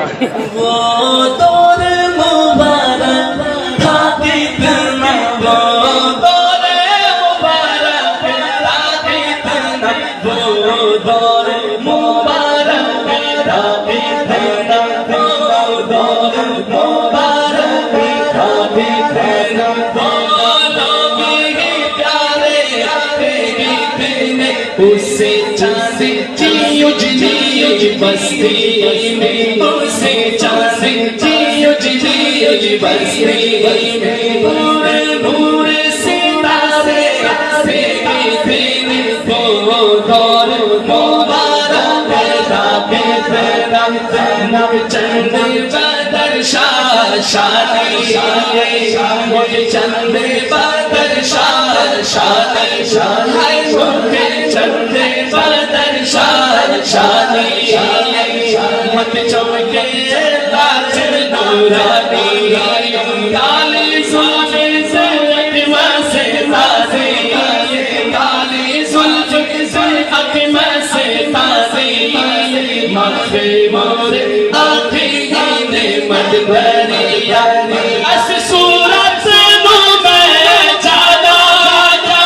وہ دور مبارک تھا کتنا، وہ دور مبارک تھا کتنا، وہ دور مبارک تھا کتنا، وہ دور مبارک تھا کتنا، وہ لوگ ہی پیارے آتے کتنے، اسے چاند کی اجلی بستی میں، اسے چاند کی اجلی بستی میں، نور نور ستارے آتے کتنے، وہ دور مبارک تھا کتنا، چند بدر شاہ شانی، چند بدر شاہ شانی، چند بدر شاہ شانی، مت چمکے لاج نورانی، کالی زلف سے اکمہ سے تازی، کالی زلف سے اکمہ سے تازی، مغفر مور آنکھیں نے مد بھریا، اس صورت نو میں جانا جا۔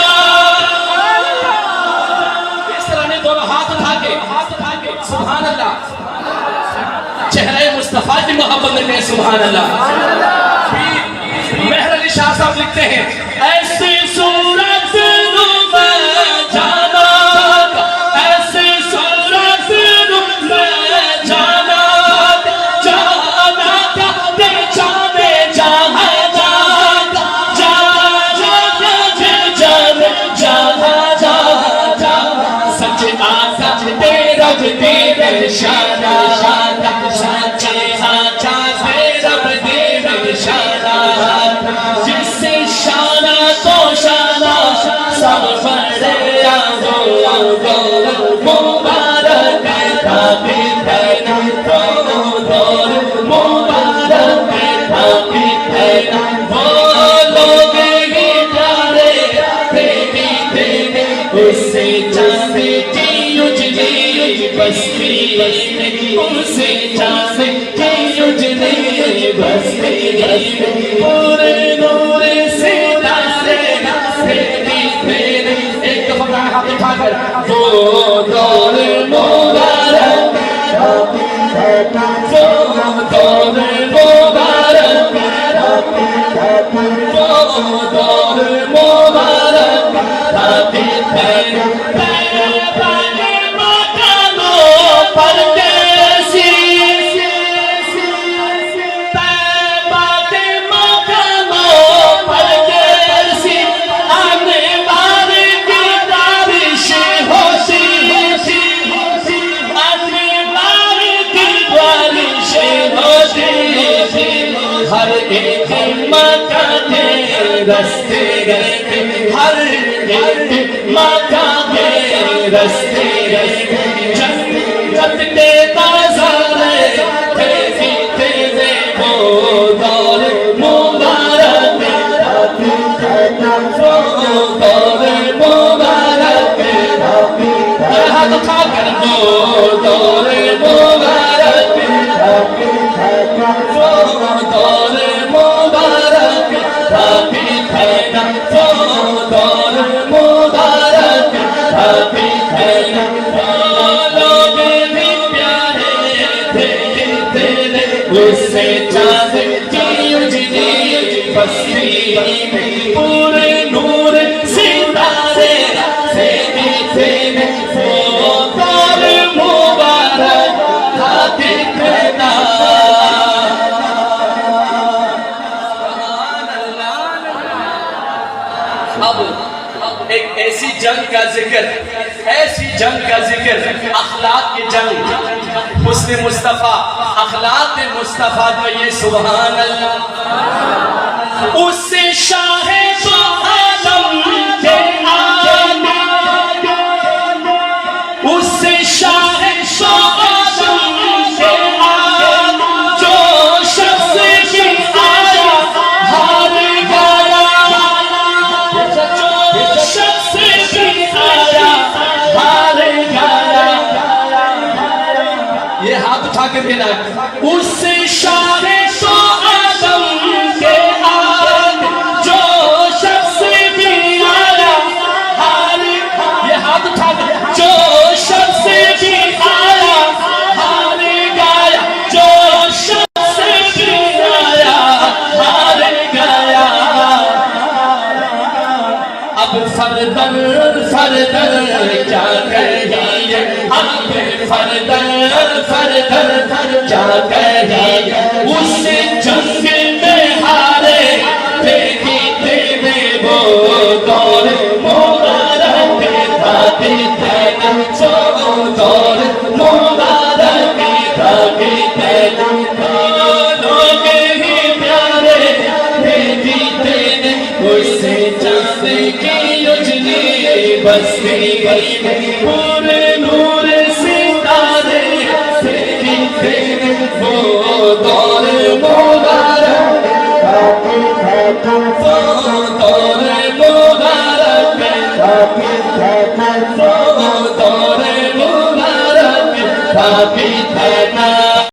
اس طرح نے دونوں ہاتھ اٹھا کے سبحان اللہ، چہرہ مصطفیٰ کی محبت میں کہیں سبحان اللہ۔ مہر علی شاہ صاحب لکھتے ہیں، ایسی صورت نو میں جانا، ایسی صورت نو میں جانا، جانا کا دل جانے جہاں جانا، جانا کا دل جانے جہاں جانا، سچ آسا تیرا تیرے شانہ، سچے آچا تیرا تیرے شانہ، جس سے شانہ تو شانہ سب پڑے آگو مبارک تھا کتنا، وہ دور مبارک تھا کتنا، وہ لوگ ہی پیارے آتے کتنے، اس سے چاند کی اجلی بستی میں، اسے چاند کی اجلی بستی میں، پورے نور ستارے میرے، ایک دفعہ میں ہاتھ اٹھا کر، وہ دور مبارک تھا کتنا، وہ دور مبارک تھا کتنا، وہ دور مبارک تھا کتنا، ہر ایک مکان کے رستے رستے، ہر ایک مکان کے رستے رستے، جنت کے بازارے تیزی تیزے، وہ دور مبارک تھا کتنا، وہ دور مبارک تھا کتنا، ہاتھ اٹھا کر، وہ دور مبارک تھا کتنا، وہ دور مبارک تھا کتنا، وہ دور مبارک تھا کتنا، وہ لوگ بھی پیارے تھے کتنے، اس سے چاند کی اجلی بستی میں، پورے نور ستارے سے کتنے، وہ دور مبارک تھا کتنا۔ اب ایک ایسی جنگ کا ذکر، ایسی جنگ کا ذکر، اخلاق کی جنگ، حسن مصطفیٰ، اخلاق مصطفیٰ کا یہ سبحان اللہ، اس سے شاہ تو عالم کے آنے، اس سے شاہ تو عالم کے آنے، جو شخص کی آیا ہار گیا، جو شخص کی آیا ہار گیا، یہ ہاتھ اٹھا اٹھا کے دینا اس شاہ تو آدم کے آگ جو شخص بھی آیا ہار یہ ہاتھ اٹھا کے جو شخص بھی آیا ہار گایا جو شخص بھی آیا ہار گایا اب فردن فردن کیا کہیے اب فردن فردن کیا کہیے اس جنگ میں ہارے دیکھتے میں وہ دور مبارک دھاتی تینا وہ دور مبارک دھاتی تینا دونوں کے ہی پیارے دیکھتے اس چاند کی اجلی بستی میں پورے نور ستارے دیکھتے وہ دور مبارک وہ دور مبارک وہ دور مبارک